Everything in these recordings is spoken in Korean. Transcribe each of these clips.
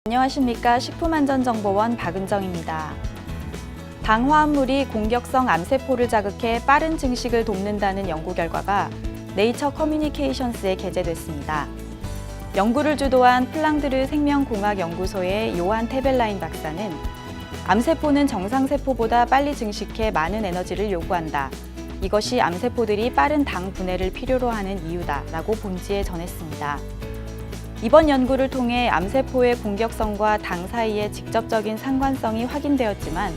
안녕하십니까. 식품안전정보원 박은정입니다. 당 화합물이 공격성 암세포를 자극해 빠른 증식을 돕는다는 연구 결과가 네이처 커뮤니케이션스에 게재됐습니다. 연구를 주도한 플랑드르 생명공학연구소의 요한 테벨라인 박사는 암세포는 정상세포보다 빨리 증식해 많은 에너지를 요구한다. 이것이 암세포들이 빠른 당 분해를 필요로 하는 이유다라고 본지에 전했습니다. 이번 연구를 통해 암세포의 공격성과 당 사이의 직접적인 상관성이 확인되었지만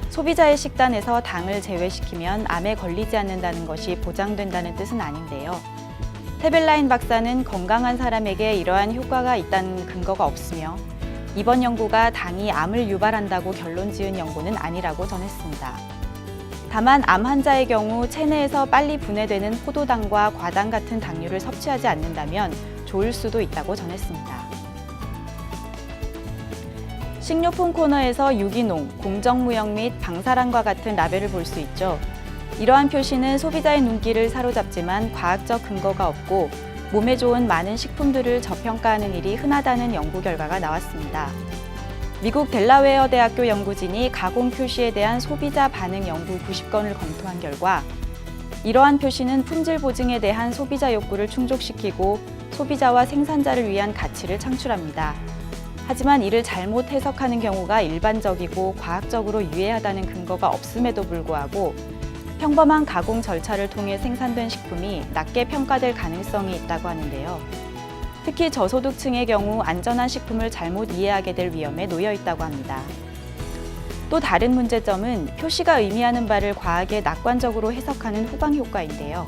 소비자의 식단에서 당을 제외시키면 암에 걸리지 않는다는 것이 보장된다는 뜻은 아닌데요. 테벨라인 박사는 건강한 사람에게 이러한 효과가 있다는 근거가 없으며 이번 연구가 당이 암을 유발한다고 결론 지은 연구는 아니라고 전했습니다. 다만 암 환자의 경우 체내에서 빨리 분해되는 포도당과 과당 같은 당류를 섭취하지 않는다면 좋을 수도 있다고 전했습니다. 식료품 코너에서 유기농, 공정무역 및 방사랑과 같은 라벨을 볼 수 있죠. 이러한 표시는 소비자의 눈길을 사로잡지만 과학적 근거가 없고 몸에 좋은 많은 식품들을 저평가하는 일이 흔하다는 연구 결과가 나왔습니다. 미국 델라웨어 대학교 연구진이 가공 표시에 대한 소비자 반응 연구 90건을 검토한 결과 이러한 표시는 품질 보증에 대한 소비자 욕구를 충족시키고 소비자와 생산자를 위한 가치를 창출합니다. 하지만 이를 잘못 해석하는 경우가 일반적이고 과학적으로 유해하다는 근거가 없음에도 불구하고 평범한 가공 절차를 통해 생산된 식품이 낮게 평가될 가능성이 있다고 하는데요. 특히 저소득층의 경우 안전한 식품을 잘못 이해하게 될 위험에 놓여 있다고 합니다. 또 다른 문제점은 표시가 의미하는 바를 과하게 낙관적으로 해석하는 후광 효과인데요.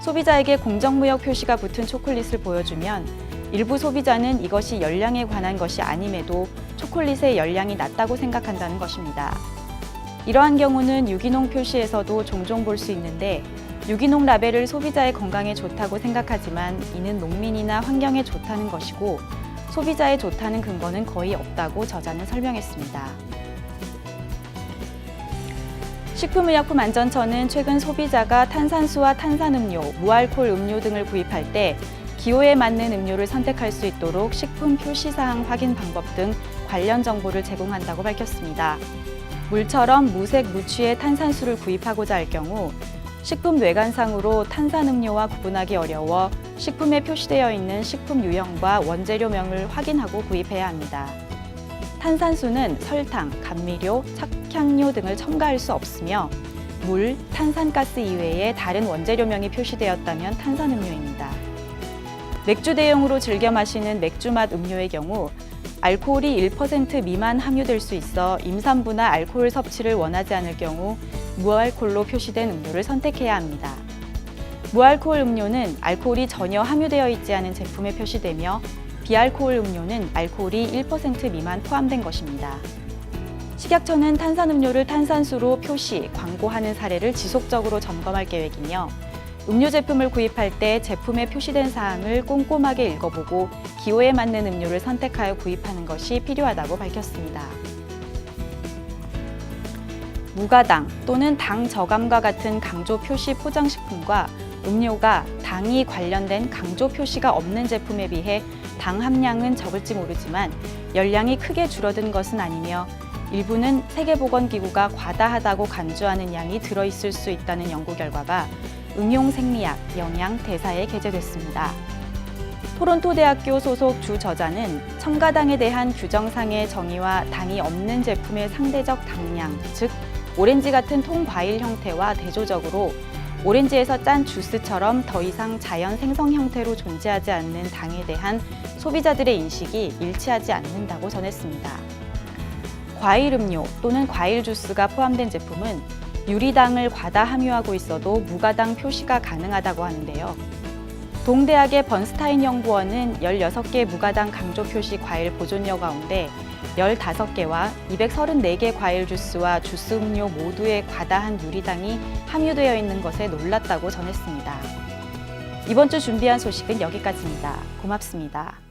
소비자에게 공정무역 표시가 붙은 초콜릿을 보여주면 일부 소비자는 이것이 열량에 관한 것이 아님에도 초콜릿의 열량이 낮다고 생각한다는 것입니다. 이러한 경우는 유기농 표시에서도 종종 볼 수 있는데 유기농 라벨을 소비자의 건강에 좋다고 생각하지만 이는 농민이나 환경에 좋다는 것이고 소비자에 좋다는 근거는 거의 없다고 저자는 설명했습니다. 식품의약품안전처는 최근 소비자가 탄산수와 탄산음료, 무알콜 음료 등을 구입할 때 기호에 맞는 음료를 선택할 수 있도록 식품 표시사항 확인 방법 등 관련 정보를 제공한다고 밝혔습니다. 물처럼 무색, 무취의 탄산수를 구입하고자 할 경우 식품 뇌관상으로 탄산음료와 구분하기 어려워 식품에 표시되어 있는 식품 유형과 원재료명을 확인하고 구입해야 합니다. 탄산수는 설탕, 감미료, 착향료 등을 첨가할 수 없으며 물, 탄산가스 이외에 다른 원재료명이 표시되었다면 탄산음료입니다. 맥주 대용으로 즐겨 마시는 맥주맛 음료의 경우 알코올이 1% 미만 함유될 수 있어 임산부나 알코올 섭취를 원하지 않을 경우 무알콜로 표시된 음료를 선택해야 합니다. 무알코올 음료는 알코올이 전혀 함유되어 있지 않은 제품에 표시되며 비알코올 음료는 알코올이 1% 미만 포함된 것입니다. 식약처는 탄산음료를 탄산수로 표시, 광고하는 사례를 지속적으로 점검할 계획이며 음료 제품을 구입할 때 제품에 표시된 사항을 꼼꼼하게 읽어보고 기호에 맞는 음료를 선택하여 구입하는 것이 필요하다고 밝혔습니다. 무가당 또는 당 저감과 같은 강조 표시 포장식품과 음료가 당이 관련된 강조 표시가 없는 제품에 비해 당 함량은 적을지 모르지만 열량이 크게 줄어든 것은 아니며 일부는 세계보건기구가 과다하다고 간주하는 양이 들어있을 수 있다는 연구 결과가 응용생리학, 영양, 대사에 게재됐습니다. 토론토 대학교 소속 주 저자는 첨가당에 대한 규정상의 정의와 당이 없는 제품의 상대적 당량, 즉 오렌지 같은 통과일 형태와 대조적으로 오렌지에서 짠 주스처럼 더 이상 자연 생성 형태로 존재하지 않는 당에 대한 소비자들의 인식이 일치하지 않는다고 전했습니다. 과일 음료 또는 과일 주스가 포함된 제품은 유리당을 과다 함유하고 있어도 무가당 표시가 가능하다고 하는데요. 동대학의 번스타인 연구원은 16개 무가당 강조 표시 과일 보존료 가운데 15개와 234개 과일 주스와 주스 음료 모두에 과다한 유리당이 함유되어 있는 것에 놀랐다고 전했습니다. 이번 주 준비한 소식은 여기까지입니다. 고맙습니다.